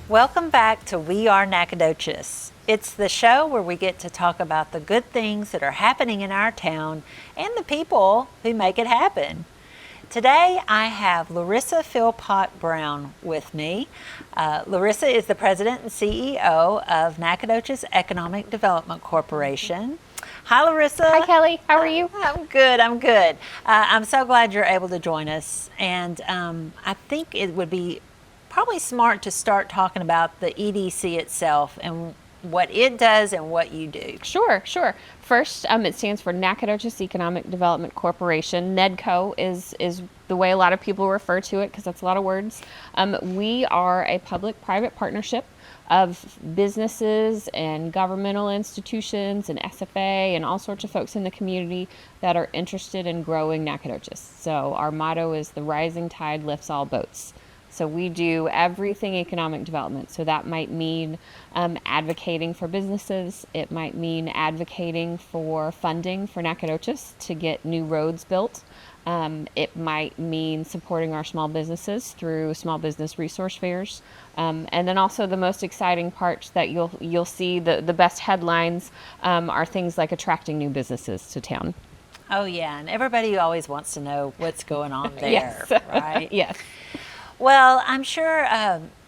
Welcome back to We Are Nacogdoches. It's the show where we get to talk about the good things that are happening in our town and the people who make it happen. Today I have Larissa Philpott Brown with me. Larissa is the president and CEO of Nacogdoches Economic Development Corporation. Hi, Larissa. Hi, Kelly. How are you? I'm good. I'm so glad you're able to join us. And I think it would be probably smart to start talking about the EDC itself and what it does and what you do. Sure. First, it stands for Nacogdoches Economic Development Corporation. NEDCO is the way a lot of people refer to it because that's a lot of words. We are a public-private partnership of businesses and governmental institutions and SFA and all sorts of folks in the community that are interested in growing Nacogdoches. So our motto is the rising tide lifts all boats. So we do everything economic development. So that might mean advocating for businesses. It might mean advocating for funding for Nacogdoches to get new roads built. It might mean supporting our small businesses through small business resource fairs. And then also the most exciting part that you'll see the best headlines are things like attracting new businesses to town. Oh yeah, and everybody always wants to know what's going on there, Yes. right? Yes. Well, I'm sure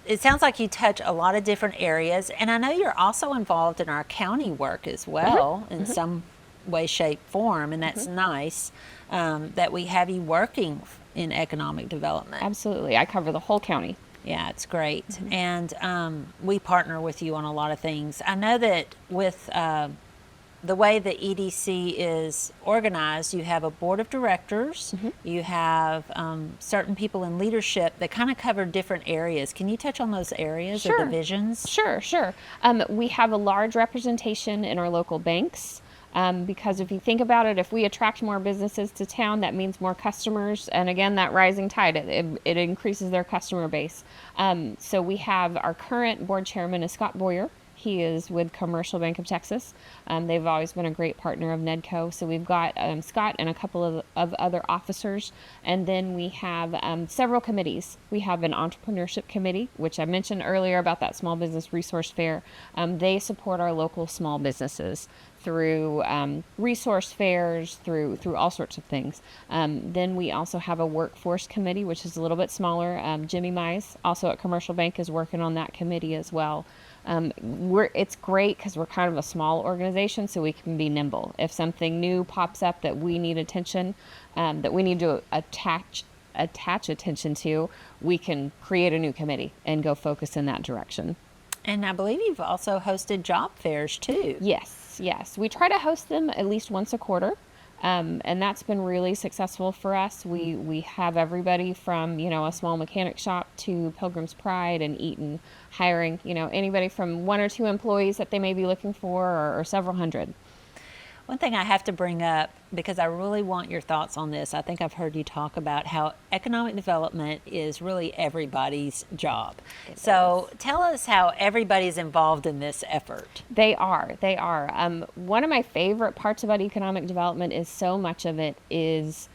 it sounds like you touch a lot of different areas, and I know you're also involved in our county work as well in some way, shape, form, and that's nice that we have you working in economic development. Absolutely. I cover the whole county. Yeah, it's great. And we partner with you on a lot of things. I know that with the way the EDC is organized, you have a board of directors, you have certain people in leadership that kind of cover different areas. Can you touch on those areas or divisions? Sure. We have a large representation in our local banks. Because if you think about it, if we attract more businesses to town, that means more customers. And again, that rising tide, it increases their customer base. So we have our current board chairman is Scott Boyer. He is with Commercial Bank of Texas. They've always been a great partner of NEDCO. So we've got Scott and a couple of other officers. And then we have several committees. We have an entrepreneurship committee, which I mentioned earlier about that small business resource fair. They support our local small businesses through resource fairs, through all sorts of things. Then we also have a workforce committee, which is a little bit smaller. Jimmy Mize, also at Commercial Bank, is working on that committee as well. It's great because we're kind of a small organization, so we can be nimble. If something new pops up that we need attention, that we need to attach attention to, we can create a new committee and go focus in that direction. And I believe you've also hosted job fairs too. Yes. We try to host them at least once a quarter. And that's been really successful for us. We have everybody from, a small mechanic shop to Pilgrim's Pride and Eaton hiring, anybody from 1 or 2 employees that they may be looking for or several hundred. One thing I have to bring up, because I really want your thoughts on this, I think I've heard you talk about how economic development is really everybody's job. So tell us how everybody's involved in this effort. They are. One of my favorite parts about economic development is so much of it is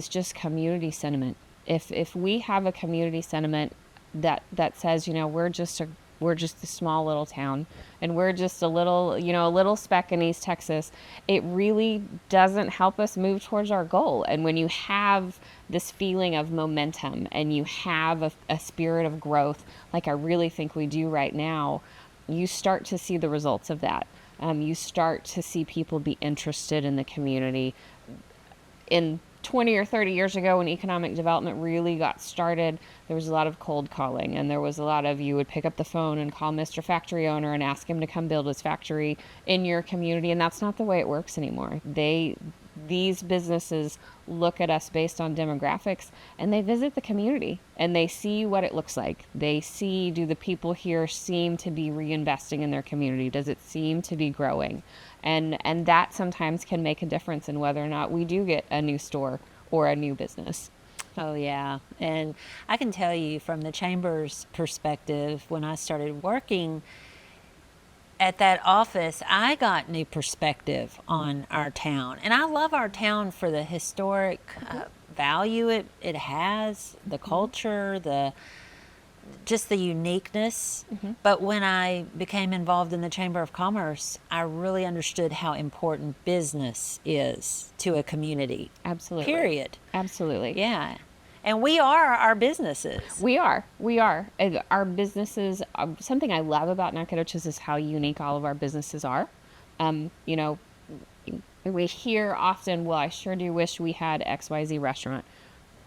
just community sentiment. If we have a community sentiment that says, we're just a small little town and we're just a little speck in East Texas, it really doesn't help us move towards our goal. And when you have this feeling of momentum and you have a spirit of growth, like I really think we do right now, you start to see the results of that. You start to see people be interested in the community. In 20 or 30 years ago, when economic development really got started, there was a lot of cold calling, and there was a lot of, you would pick up the phone and call Mr. Factory Owner and ask him to come build his factory in your community, and that's not the way it works anymore. These businesses look at us based on demographics, and they visit the community and they see what it looks like. They see, do the people here seem to be reinvesting in their community? Does it seem to be growing? And that sometimes can make a difference in whether or not we do get a new store or a new business. Oh yeah, and I can tell you from the Chamber's perspective, when I started working at that office, I got new perspective on our town. And I love our town for the historic value it has, the culture, just the uniqueness. But when I became involved in the Chamber of Commerce, I really understood how important business is to a community. Absolutely. Period. Absolutely. Yeah. And we are our businesses. We are. We are. Our businesses, something I love about Nacogdoches is how unique all of our businesses are. You know, we hear often, well, I sure do wish we had XYZ restaurant.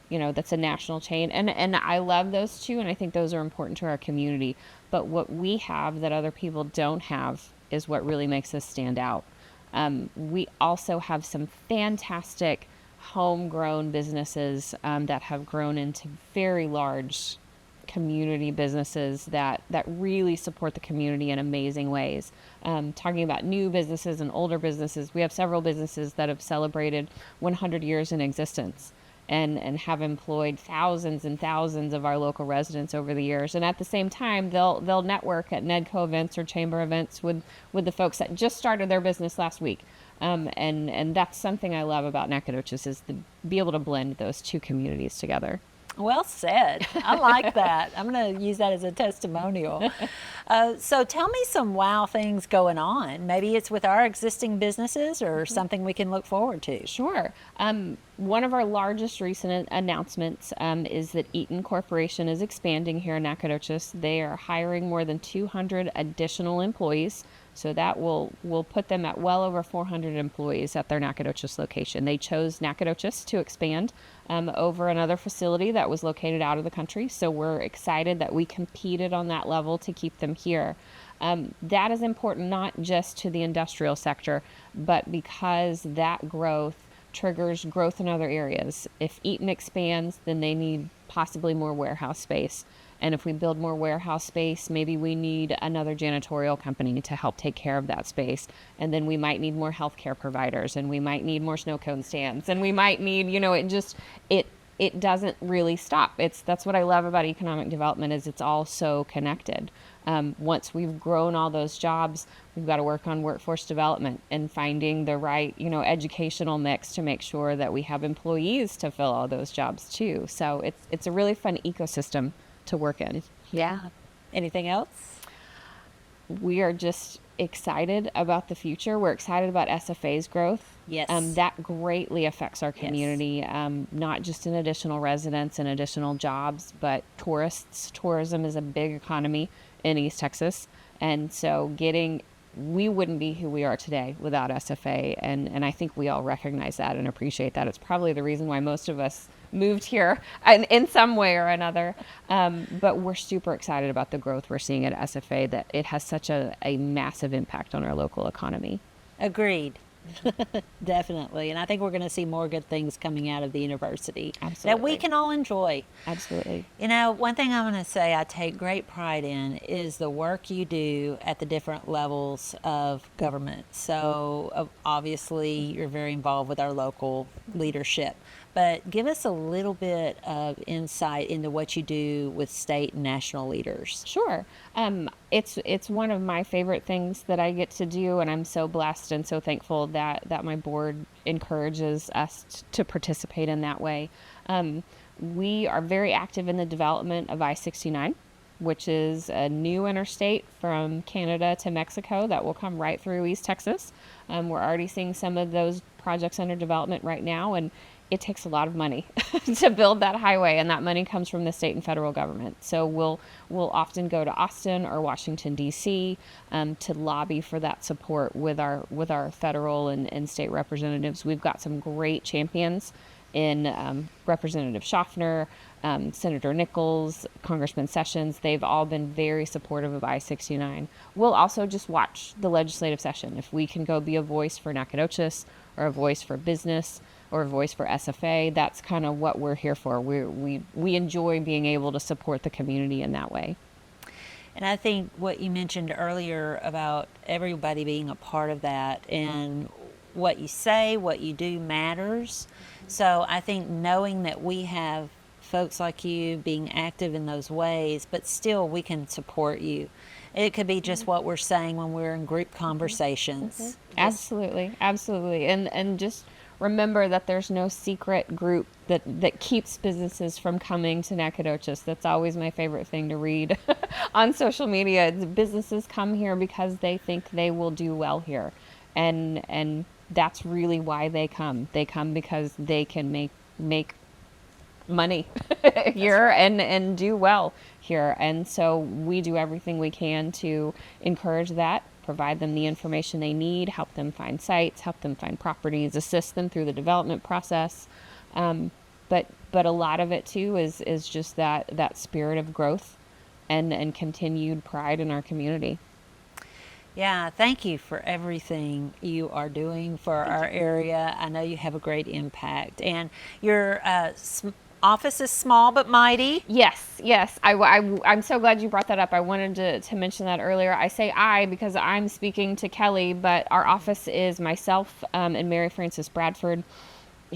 You know, that's a national chain. And I love those too. And I think those are important to our community. But what we have that other people don't have is what really makes us stand out. We also have some fantastic homegrown businesses that have grown into very large community businesses that really support the community in amazing ways. Talking about new businesses and older businesses, we have several businesses that have celebrated 100 years in existence and have employed thousands and thousands of our local residents over the years. And at the same time, they'll network at NEDCO events or chamber events with the folks that just started their business last week. And that's something I love about Nacogdoches is to be able to blend those two communities together. Well said. I like that. I'm going to use that as a testimonial. So tell me some wow things going on. Maybe it's with our existing businesses or something we can look forward to. Sure. One of our largest recent announcements is that Eaton Corporation is expanding here in Nacogdoches. They are hiring more than 200 additional employees. So that will put them at well over 400 employees at their Nacogdoches location. They chose Nacogdoches to expand over another facility that was located out of the country. So we're excited that we competed on that level to keep them here. That is important not just to the industrial sector, but because that growth triggers growth in other areas. If Eaton expands, then they need possibly more warehouse space. And if we build more warehouse space, maybe we need another janitorial company to help take care of that space. And then we might need more healthcare providers, and we might need more snow cone stands, and we might need, it doesn't really stop. That's what I love about economic development is it's all so connected. Once we've grown all those jobs, we've got to work on workforce development and finding the right, educational mix to make sure that we have employees to fill all those jobs too. So it's a really fun ecosystem to work in. Yeah. Anything else? We are just excited about the future. We're excited about SFA's growth. Yes. That greatly affects our community, not just in additional residents and additional jobs, but tourists. Tourism is a big economy in East Texas. And so we wouldn't be who we are today without SFA. And I think we all recognize that and appreciate that. It's probably the reason why most of us moved here in some way or another. But we're super excited about the growth we're seeing at SFA, that it has such a massive impact on our local economy. Agreed. Definitely. And I think we're going to see more good things coming out of the university. Absolutely. That we can all enjoy. Absolutely. One thing I'm going to say I take great pride in is the work you do at the different levels of government. So obviously you're very involved with our local leadership, but give us a little bit of insight into what you do with state and national leaders. Sure. It's one of my favorite things that I get to do, and I'm so blessed and so thankful that my board encourages us to participate in that way. We are very active in the development of I-69, which is a new interstate from Canada to Mexico that will come right through East Texas. We're already seeing some of those projects under development right now, and it takes a lot of money to build that highway, and that money comes from the state and federal government. So we'll often go to Austin or Washington, D.C. To lobby for that support with our federal and state representatives. We've got some great champions in Representative Schaffner, Senator Nichols, Congressman Sessions. They've all been very supportive of I-69. We'll also just watch the legislative session. If we can go be a voice for Nacogdoches or a voice for business or a voice for SFA, that's kind of what we're here for. We enjoy being able to support the community in that way. And I think what you mentioned earlier about everybody being a part of that, and what you say, what you do matters. So I think knowing that we have folks like you being active in those ways, but still we can support you. It could be just what we're saying when we're in group conversations. Absolutely. And just remember that there's no secret group that keeps businesses from coming to Nacogdoches. That's always my favorite thing to read on social media. Businesses come here because they think they will do well here. And that's really why they come. They come because they can make money here and do well here. And so we do everything we can to encourage that, provide them the information they need, help them find sites, help them find properties, assist them through the development process. But a lot of it too is just that spirit of growth and continued pride in our community. Yeah, thank you for everything you are doing for our area. I know you have a great impact. And your office is small but mighty. Yes. I'm so glad you brought that up. I wanted to mention that earlier. I say I because I'm speaking to Kelly, but our office is myself and Mary Frances Bradford,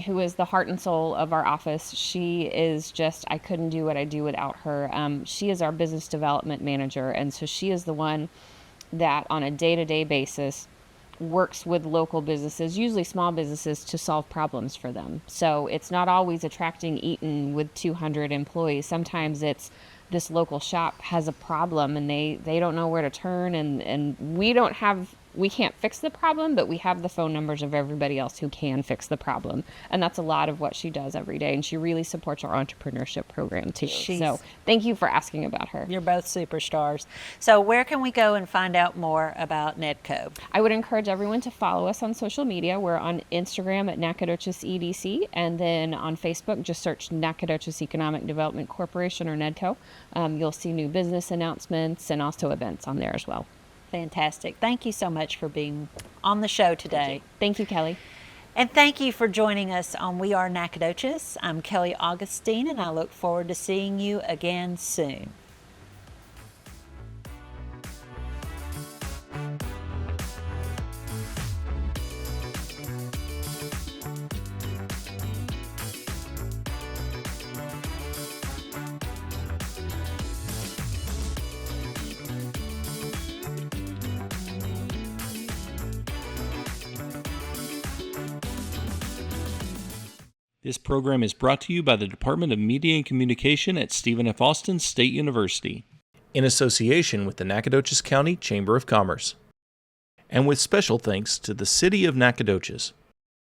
who is the heart and soul of our office. She is just, I couldn't do what I do without her. She is our business development manager, and so she is the one that on a day-to-day basis works with local businesses, usually small businesses, to solve problems for them. So it's not always attracting Eaton with 200 employees. Sometimes it's this local shop has a problem and they don't know where to turn, and we can't fix the problem, but we have the phone numbers of everybody else who can fix the problem. And that's a lot of what she does every day. And she really supports our entrepreneurship program too. So thank you for asking about her. You're both superstars. So where can we go and find out more about NEDCO? I would encourage everyone to follow us on social media. We're on Instagram at Nacogdoches EDC, and then on Facebook, just search Nacogdoches Economic Development Corporation or NEDCO. You'll see new business announcements and also events on there as well. Fantastic. Thank you so much for being on the show today. Thank you, Kelly. And thank you for joining us on We Are Nacogdoches. I'm Kelly Augustine, and I look forward to seeing you again soon. This program is brought to you by the Department of Media and Communication at Stephen F. Austin State University, in association with the Nacogdoches County Chamber of Commerce, and with special thanks to the City of Nacogdoches.